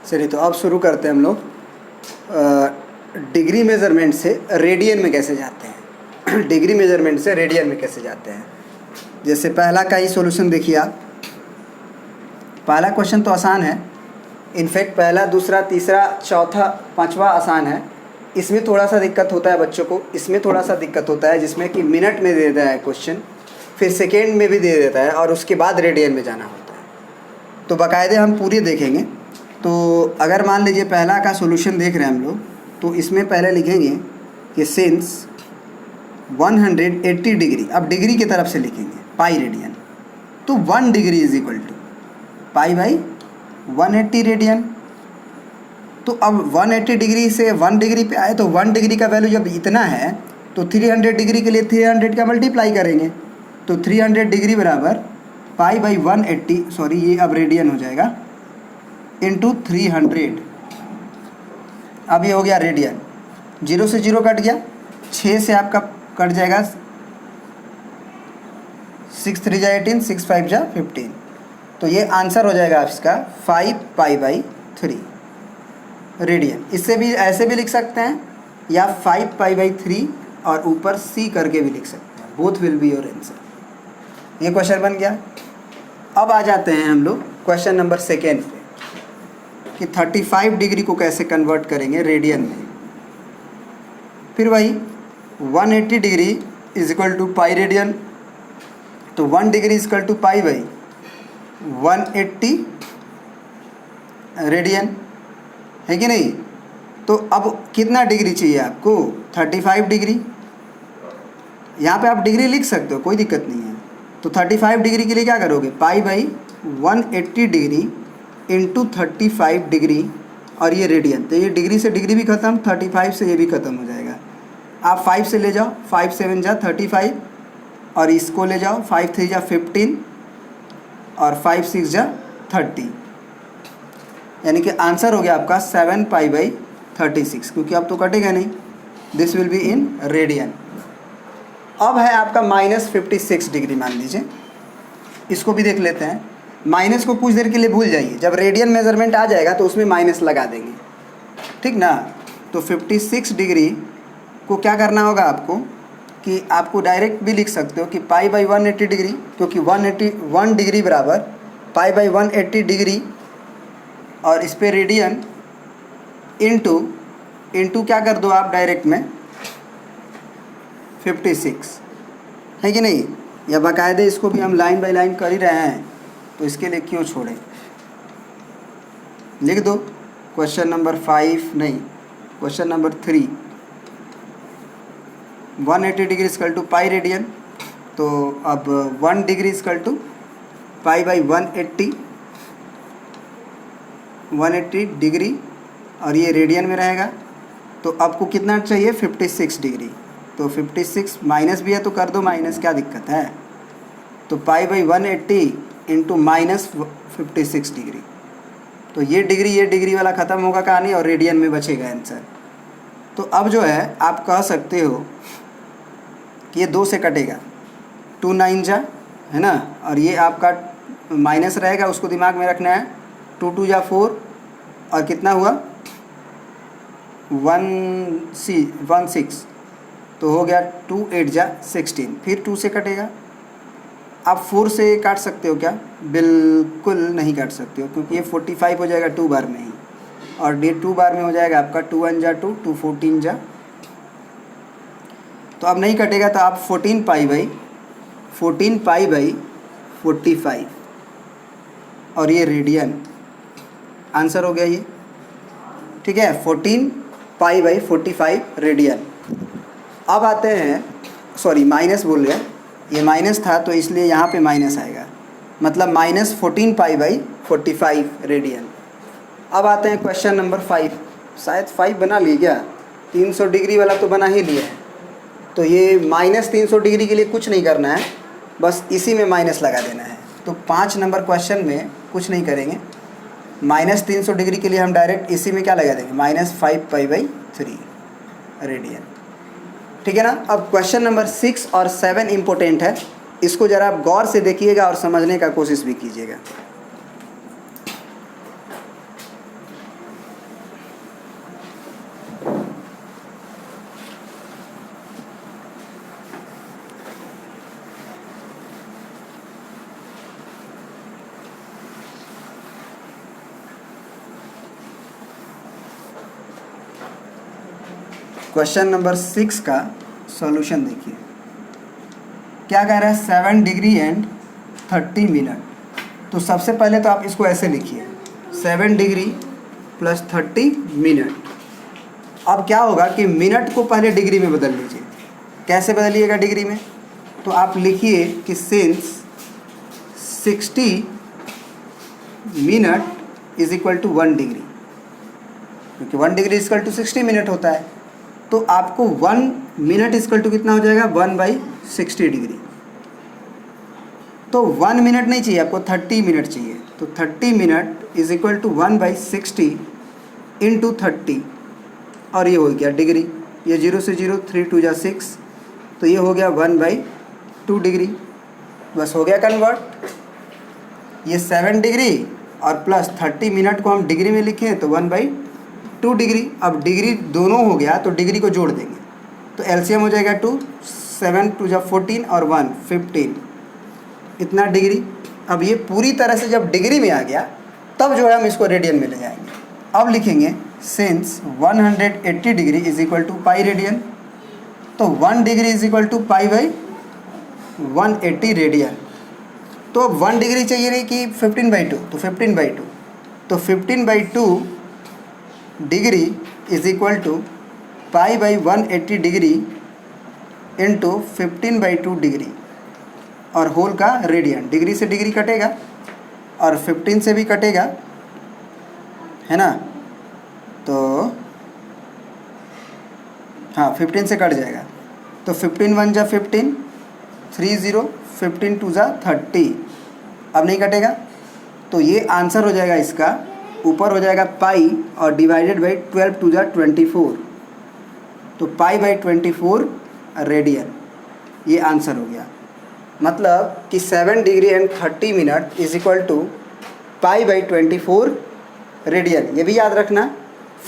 चलिए तो अब शुरू करते हैं हम लोग डिग्री मेज़रमेंट से रेडियन में कैसे जाते हैं। डिग्री मेज़रमेंट से रेडियन में कैसे जाते हैं। जैसे पहला का ही सॉल्यूशन देखिए आप। पहला क्वेश्चन तो आसान है, इनफैक्ट पहला, दूसरा, तीसरा, चौथा, पांचवा आसान है। इसमें थोड़ा सा दिक्कत होता है बच्चों को, इसमें थोड़ा सा दिक्कत होता है जिसमें कि मिनट में दे देता है क्वेश्चन, फिर सेकेंड में भी दे देता है और उसके बाद रेडियन में जाना होता है। तो बाकायदे हम पूरी देखेंगे। तो अगर मान लीजिए पहला का सॉल्यूशन देख रहे हैं हम लोग, तो इसमें पहले लिखेंगे कि सिंस 180 डिग्री, अब डिग्री की तरफ से लिखेंगे पाई रेडियन, तो 1 degree is equal to pi by 180 radian. तो अब 180 डिग्री से 1 डिग्री पे आए तो 1 डिग्री का वैल्यू जब इतना है तो 300 डिग्री के लिए 300 का मल्टीप्लाई करेंगे, तो 300 डिग्री बराबर पाई बाई 180, सॉरी ये अब रेडियन हो जाएगा, इंटू 300। अब ये हो गया रेडियन। 0 से 0 कट गया, 6 से आपका कट जाएगा 6 3 जा 18, 6 5 जा 15। तो ये आंसर हो जाएगा इसका 5 पाई बाई 3 रेडियन। इससे भी ऐसे भी लिख सकते हैं या 5 पाई बाई 3 और ऊपर c करके भी लिख सकते हैं। Both will be your answer. ये क्वेश्चन बन गया। अब आ जाते हैं हम लोग क्वेश्चन नंबर सेकेंड पे कि 35 डिग्री को कैसे कन्वर्ट करेंगे रेडियन में। फिर वही 180 degree is equal to pi radian, तो 1 degree is equal to pi by 180 radian, है कि नहीं। तो अब कितना डिग्री चाहिए आपको, 35 डिग्री। यहाँ पे आप डिग्री लिख सकते हो, कोई दिक्कत नहीं है। तो 35 डिग्री के लिए क्या करोगे, पाई बाई 180 डिग्री इंटू 35 डिग्री और ये रेडियन। तो ये डिग्री से डिग्री भी ख़त्म, 35 से ये भी ख़त्म हो जाएगा। आप 5 से ले जाओ, 5 7 जा 35 और इसको ले जाओ, 5 3 जा 15 और 5 6 जा 30, यानी कि आंसर हो गया आपका 7 पाई बाई 36, क्योंकि अब तो कटेगा नहीं। This will be in radian. अब है आपका -56 डिग्री, मान लीजिए, इसको भी देख लेते हैं। माइनस को कुछ देर के लिए भूल जाइए, जब रेडियन मेजरमेंट आ जाएगा तो उसमें माइनस लगा देंगे, ठीक ना। तो 56 डिग्री को क्या करना होगा आपको कि आपको डायरेक्ट भी लिख सकते हो कि पाई बाई 180 डिग्री, क्योंकि 1 डिग्री बराबर पाई बाई 180 डिग्री और इस पर रेडियन इंटू क्या कर दो आप डायरेक्ट में 56, है कि नहीं। या बाकायदे इसको भी हम लाइन बाय लाइन कर ही रहे हैं, तो इसके लिए क्यों छोड़ें, लिख दो। क्वेश्चन नंबर 5 नहीं, question number 3, 180 degree equal to pi radian. तो अब 1 degree equal to pi by 180 degree और ये रेडियन में रहेगा। तो आपको कितना चाहिए, 56 डिग्री। तो 56 माइनस भी है तो कर दो माइनस, क्या दिक्कत है। तो पाई बाई 180 इंटू -56 डिग्री। तो ये डिग्री वाला ख़त्म होगा कहानी और रेडियन में बचेगा आंसर। तो अब जो है आप कह सकते हो कि ये 2 से कटेगा, 2 9 जा, है ना, और ये आपका माइनस रहेगा, उसको दिमाग में रखना है। 2 2 जा 4 और कितना हुआ 1 6, तो हो गया 2 8 जा 16, फिर 2 से कटेगा। आप 4 से काट सकते हो क्या, बिल्कुल नहीं काट सकते हो, क्योंकि ये 45 हो जाएगा 2 बार में ही, और डे 2 बार में हो जाएगा आपका 2 1 जा 2, 2 14 जा। तो अब नहीं कटेगा, तो आप 14 पाई बाई 45 और ये रेडियन, आंसर हो गया ये, ठीक है, 14 पाई बाई 45 रेडियन। अब आते हैं, सॉरी माइनस भूल गया, ये माइनस था तो इसलिए यहाँ पे माइनस आएगा, मतलब -14 पाई बाई 45 रेडियन। अब आते हैं क्वेश्चन नंबर 5, शायद 5 बना लिए क्या, 300 डिग्री वाला तो बना ही लिया है। तो ये -300 डिग्री के लिए कुछ नहीं करना है, बस इसी में माइनस लगा देना है। तो 5 नंबर क्वेश्चन में कुछ नहीं करेंगे, -300 डिग्री के लिए हम डायरेक्ट इसी में क्या लगा देंगे, -5 पाई बाई 3 रेडियन, ठीक है ना। अब क्वेश्चन नंबर 6 और 7 इम्पोर्टेंट है, इसको ज़रा आप गौर से देखिएगा और समझने का कोशिश भी कीजिएगा। क्वेश्चन नंबर 6 का सॉल्यूशन देखिए, क्या कह रहा है 7 डिग्री एंड 30 मिनट। तो सबसे पहले तो आप इसको ऐसे लिखिए 7 डिग्री प्लस 30 मिनट। अब क्या होगा कि मिनट को पहले डिग्री में बदल लीजिए। कैसे बदलिएगा डिग्री में? तो आप लिखिए कि since 60 minute is equal to 1 degree, क्योंकि 1 degree is equal to 60 minute होता है। तो आपको 1 मिनट इज इक्वल टू कितना हो जाएगा 1/60 डिग्री। तो 1 मिनट नहीं चाहिए आपको, 30 मिनट चाहिए। तो 30 minute is equal to 1/60 into 30, और ये हो गया डिग्री। ये 0 से 0, 3 2 जा 6, तो ये हो गया 1/2 डिग्री। बस हो गया कन्वर्ट। ये 7 डिग्री और प्लस 30 मिनट को हम डिग्री में लिखें तो 1/2 डिग्री। अब डिग्री दोनों हो गया तो डिग्री को जोड़ देंगे, तो एलसीएम हो जाएगा 2, 7 2 जा 14 और 1 15, इतना डिग्री। अब ये पूरी तरह से जब डिग्री में आ गया तब जो है हम इसको रेडियन में ले जाएंगे। अब लिखेंगे since 180 degree is equal to pi radian. तो 1 degree is equal to pi radian. तो अब 1 डिग्री चाहिए नहीं कि 15/2, तो 15/2। तो 15/2 degree is equal to pi degree into 15/2 degree और होल का रेडियन। डिग्री से डिग्री कटेगा और 15 से भी कटेगा, है ना? तो हाँ 15 से कट जाएगा। तो 15 1 जा 15, 3 0, 15 2 जा 30, अब नहीं कटेगा। तो ये आंसर हो जाएगा इसका, ऊपर हो जाएगा पाई और डिवाइडेड बाई 12 2 जा 24, तो पाई/24 रेडियन। ये आंसर हो गया। मतलब कि 7 degree and 30 minute is equal to pi radian. ये भी याद रखना,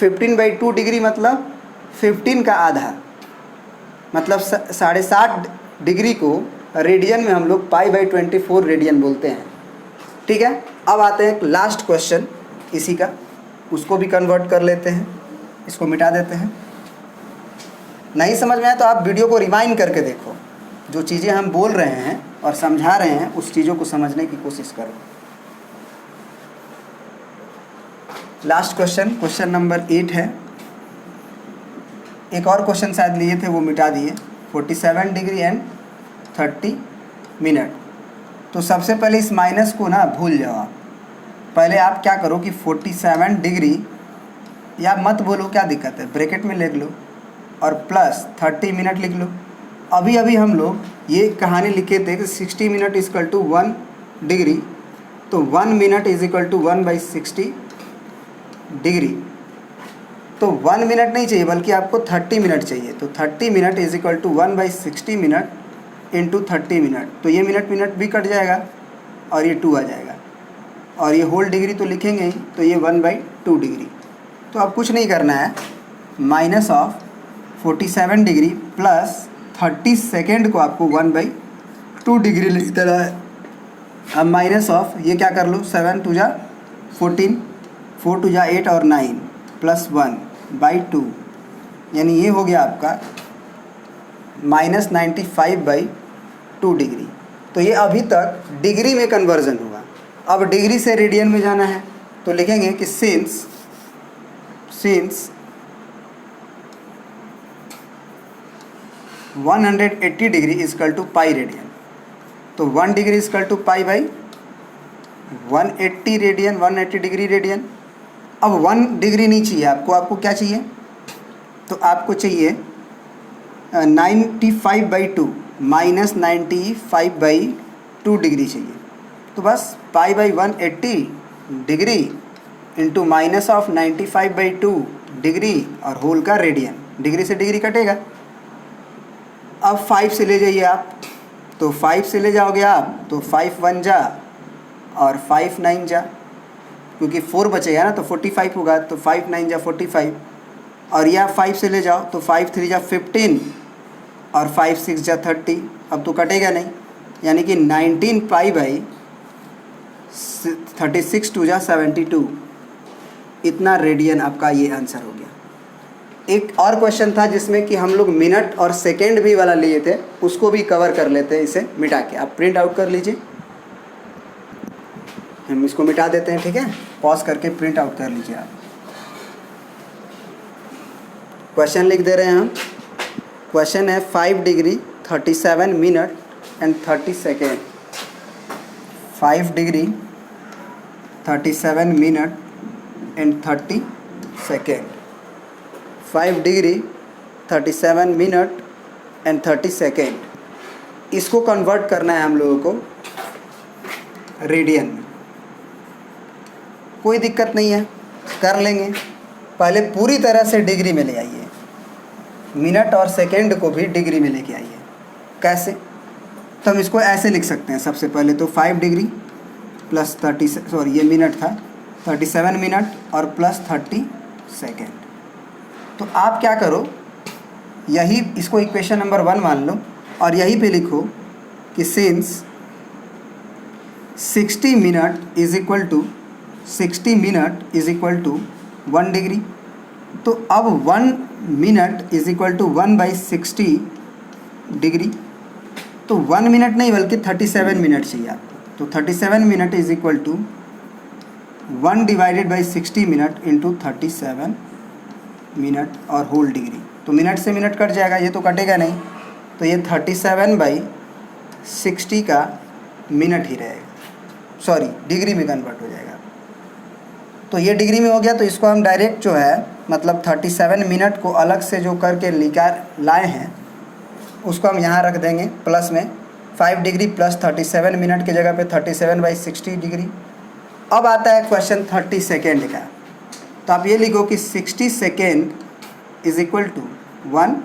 15/2 डिग्री मतलब 15 का आधा, मतलब 7.5 डिग्री को रेडियन में हम लोग पाई/24 रेडियन बोलते हैं। ठीक है, अब आते हैं लास्ट क्वेश्चन इसी का, उसको भी कन्वर्ट कर लेते हैं, इसको मिटा देते हैं। नहीं समझ में आया तो आप वीडियो को रिवाइंड करके देखो, जो चीज़ें हम बोल रहे हैं और समझा रहे हैं उस चीज़ों को समझने की कोशिश करो। लास्ट क्वेश्चन, क्वेश्चन नंबर 8 है। एक और क्वेश्चन शायद लिए थे वो मिटा दिए, 47 डिग्री एंड 30 मिनट। तो सबसे पहले इस माइनस को ना भूल जाओ आप। पहले आप क्या करो कि 47 डिग्री, या मत बोलो क्या दिक्कत है, ब्रैकेट में लिख लो और प्लस 30 मिनट लिख लो। अभी अभी हम लोग ये कहानी लिखे थे कि 60 minute is equal to 1 degree, तो 1 minute is equal to 1/60 degree. तो 1 मिनट नहीं चाहिए बल्कि आपको 30 मिनट चाहिए। तो 30 minute is equal to 1/60 minute into 30 minute. तो ये मिनट मिनट भी कट जाएगा और ये 2 आ जाएगा, और ये होल डिग्री तो लिखेंगे ही, तो ये 1/2 डिग्री। तो अब कुछ नहीं करना है, minus of 47 degree plus 30 second को आपको 1/2 डिग्री लिख देना है। अब माइनस ऑफ ये क्या कर लो, 7 2 जा 14, 4 2 जा 8 और 9 प्लस 1/2, यानी ये हो गया आपका -95/2 डिग्री। तो ये अभी तक डिग्री में कन्वर्जन हुआ। अब डिग्री से रेडियन में जाना है, तो लिखेंगे कि since 180 degree is equal to pi radian. तो 1 degree is equal to pi radian, 180 degree radian. अब 1 डिग्री नहीं चाहिए आपको, आपको क्या चाहिए? तो आपको चाहिए 95/2 -95/2 डिग्री चाहिए। तो बस pi degree into minus of 95/2 degree और होल का रेडियन। डिग्री से डिग्री कटेगा। अब 5 से ले जाइए आप, तो 5 से ले जाओगे आप तो 5 1 जा और 5 9 जा, क्योंकि 4 बचेगा ना तो 45 होगा, तो 5 9 जा 45। और यह 5 से ले जाओ तो 5 3 जा 15 और 5 6 जा 30। अब तो कटेगा नहीं, यानी कि 19 पाई/36 2 जा 72, इतना रेडियन आपका ये आंसर हो गया। एक और क्वेश्चन था जिसमें कि हम लोग मिनट और सेकेंड भी वाला लिए थे, उसको भी कवर कर लेते हैं इसे मिटा के। आप प्रिंट आउट कर लीजिए, हम इसको मिटा देते हैं, ठीक है। पॉज करके प्रिंट आउट कर लीजिए आप। क्वेश्चन लिख दे रहे हैं हम। क्वेश्चन है 5 degree 37 minute and 30 second. 5 degree 37 minute and 30 second. 5 degree 37 minute and 30 second. इसको कन्वर्ट करना है हम लोगों को रेडियन में। कोई दिक्कत नहीं है, कर लेंगे। पहले पूरी तरह से डिग्री में ले आइए, मिनट और सेकेंड को भी डिग्री में लेके आइए। कैसे? तो हम इसको ऐसे लिख सकते हैं। सबसे पहले तो 5 डिग्री प्लस 30, सॉरी ये मिनट था, 37 मिनट और प्लस 30 सेकेंड। तो आप क्या करो, यही इसको इक्वेशन नंबर 1 मान लो और यहीं पे लिखो कि since 60 minute is equal to 60 minute is equal to 1 degree. तो अब 1 minute is equal to 1/60 degree. तो 1 मिनट नहीं बल्कि 37 मिनट चाहिए आपको। तो 37 minute is equal to 1 divided by 60 minute into 37 minute और होल डिग्री। तो मिनट से मिनट कट जाएगा, ये तो कटेगा नहीं, तो ये 37/60 का मिनट ही रहेगा, सॉरी डिग्री में कन्वर्ट हो जाएगा। तो ये डिग्री में हो गया, तो इसको हम डायरेक्ट जो है मतलब 37 मिनट को अलग से जो करके निकाल लाए हैं उसको हम यहाँ रख देंगे प्लस में। 5 डिग्री प्लस 37 मिनट की जगह पे 37/60 डिग्री। अब आता है क्वेश्चन 30 सेकेंड का। तो आप ये लिखो कि 60 second is equal to 1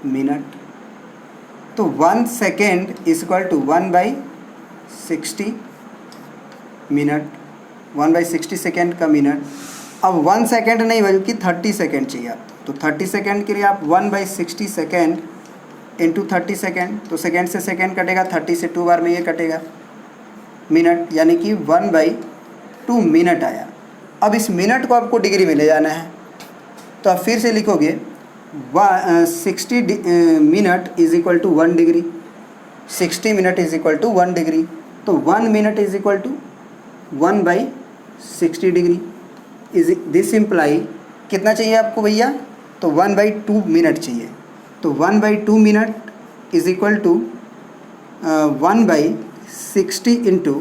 minute. तो 1 second is equal to 1/60 minute, 1/60 second का मिनट। अब 1 सेकेंड नहीं बल्कि 30 सेकेंड चाहिए आप। तो 30 सेकेंड के लिए आप 1/60 सेकेंड इंटू 30 सेकेंड। तो सेकेंड से सेकेंड कटेगा, 30 से 2 बार में ये कटेगा मिनट, यानी कि 1/2 मिनट आया। अब इस मिनट को आपको डिग्री में ले जाना है, तो आप फिर से लिखोगे 60 minute is equal to 1 degree, 60 minute is equal to 1 degree. तो 1 minute is equal to 1/60 degree. Is this imply कितना चाहिए आपको भैया? तो 1/2 मिनट चाहिए। तो 1/2 minute is equal to 1/60 into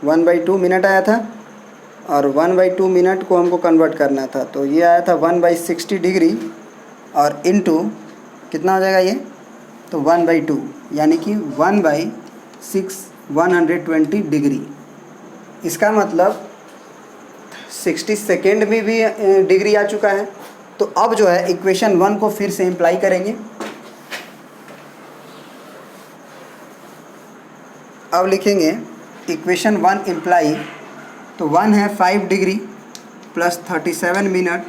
1/2 minute आया था और 1/2 मिनट को हमको कन्वर्ट करना था। तो ये आया था 1/60 डिग्री और इंटू कितना हो जाएगा ये? तो 1/2 यानी कि 1/120 डिग्री। इसका मतलब 60 सेकेंड में भी डिग्री आ चुका है। तो अब जो है इक्वेशन 1 को फिर से इम्प्लाई करेंगे। अब लिखेंगे इक्वेशन 1 इम्प्लाई। तो 1 है 5 degree plus 37 minute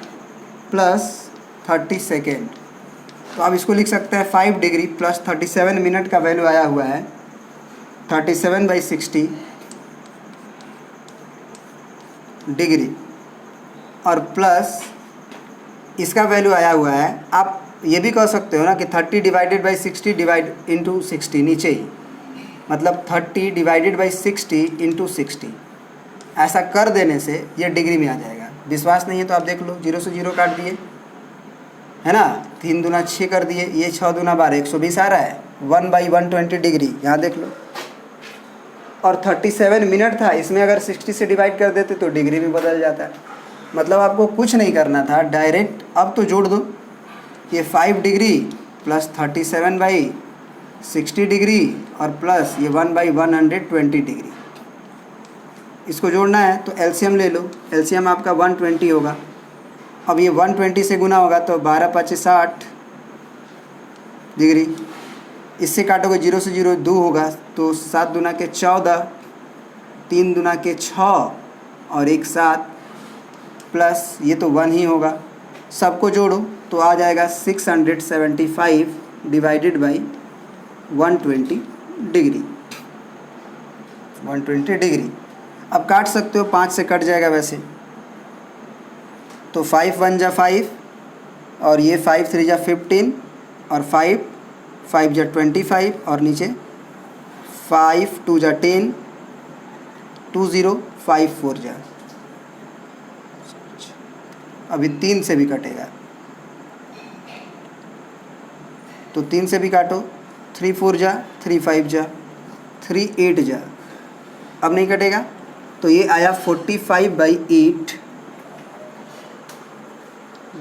plus 30 second. तो आप इसको लिख सकते हैं 5 डिग्री प्लस 37 मिनट का वैल्यू आया हुआ है 37/60 डिग्री और प्लस इसका वैल्यू आया हुआ है। आप ये भी कह सकते हो ना कि 30 डिवाइडेड बाई 60 डिवाइड इंटू 60 नीचे ही, मतलब 30 डिवाइडेड बाई 60 इंटू 60। ऐसा कर देने से ये डिग्री में आ जाएगा। विश्वास नहीं है तो आप देख लो, 0 से 0 काट दिए है ना, 3 दूना 6 कर दिए, ये 6 दूना 12, 120 आ रहा है। 1/120 डिग्री यहाँ देख लो। और 37 मिनट था, इसमें अगर 60 से डिवाइड कर देते तो डिग्री में बदल जाता। मतलब आपको कुछ नहीं करना था, डायरेक्ट अब तो जोड़ दो। ये 5 डिग्री प्लस 37/60 डिग्री और प्लस ये 1/120 डिग्री, इसको जोड़ना है। तो एलसीएम ले लो, एलसीएम आपका 120 होगा। अब ये 120 से गुना होगा तो 12×5 = 60 डिग्री। इससे काटोगे 0 से 0 2 होगा, तो 7 दूना के 14, 3 दूना के 6 और 1 7 प्लस ये तो 1 ही होगा। सबको जोड़ो तो आ जाएगा 675 डिवाइडेड बाई 120 डिग्री। 120 डिग्री। अब काट सकते हो, 5 से कट जाएगा वैसे, तो 5 1 जा 5 और ये 5 3 जा 15 और 5 5 जा 25 और नीचे 5 2 जा 10 2 0 5 4 जा, अभी 3 से भी कटेगा तो 3 से भी काटो, 3 4 जा 3 5 जा 3 8 जा, अब नहीं कटेगा तो ये आया 45/8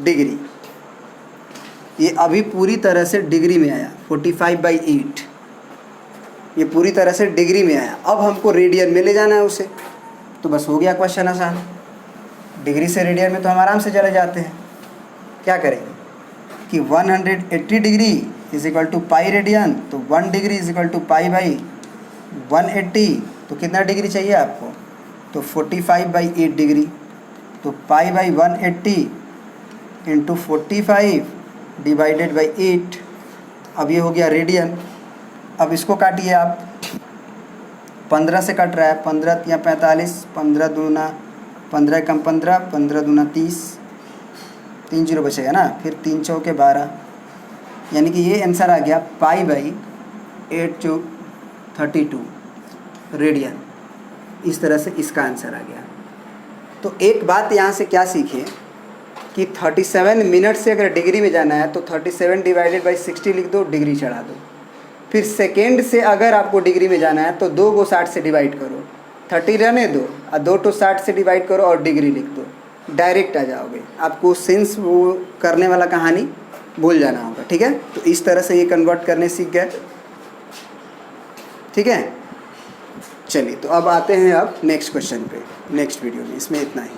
डिग्री। ये अभी पूरी तरह से डिग्री में आया, 45/8 ये पूरी तरह से डिग्री में आया। अब हमको रेडियन में ले जाना है उसे, तो बस हो गया क्वेश्चन आसान। डिग्री से रेडियन में तो हम आराम से चले जाते हैं। क्या करेंगे कि 180 degree is equal to pi radian, तो 1 degree is equal to pi by 180, तो कितना डिग्री चाहिए आपको, तो 45/8 डिग्री, तो पाई बाई 180 इंटू 45 डिवाइडेड बाई 8, अब ये हो गया रेडियन। अब इसको काटिए आप, 15 से कट रहा है, 15 या 45, 15 दूना 15 कम 15, 15 दूना 30, 3 0 बचेगा ना, फिर 3 चौके 12, यानी कि ये आंसर आ गया पाई बाई 8 चौक 32 रेडियन। इस तरह से इसका आंसर आ गया। तो एक बात यहाँ से क्या सीखे कि 37 मिनट से अगर डिग्री में जाना है तो 37 डिवाइडेड बाई 60 लिख दो, डिग्री चढ़ा दो। फिर सेकेंड से अगर आपको डिग्री में जाना है तो 2 को 60 से डिवाइड करो, 30 रहने दो और 2 को 60 से डिवाइड करो और डिग्री लिख दो, डायरेक्ट आ जाओगे। आपको सेंस वो करने वाला कहानी भूल जाना होगा, ठीक है। तो इस तरह से ये कन्वर्ट करने सीख गए, ठीक है। चलिए, तो अब आते हैं अब नेक्स्ट क्वेश्चन पे, नेक्स्ट वीडियो में। इसमें इतना ही।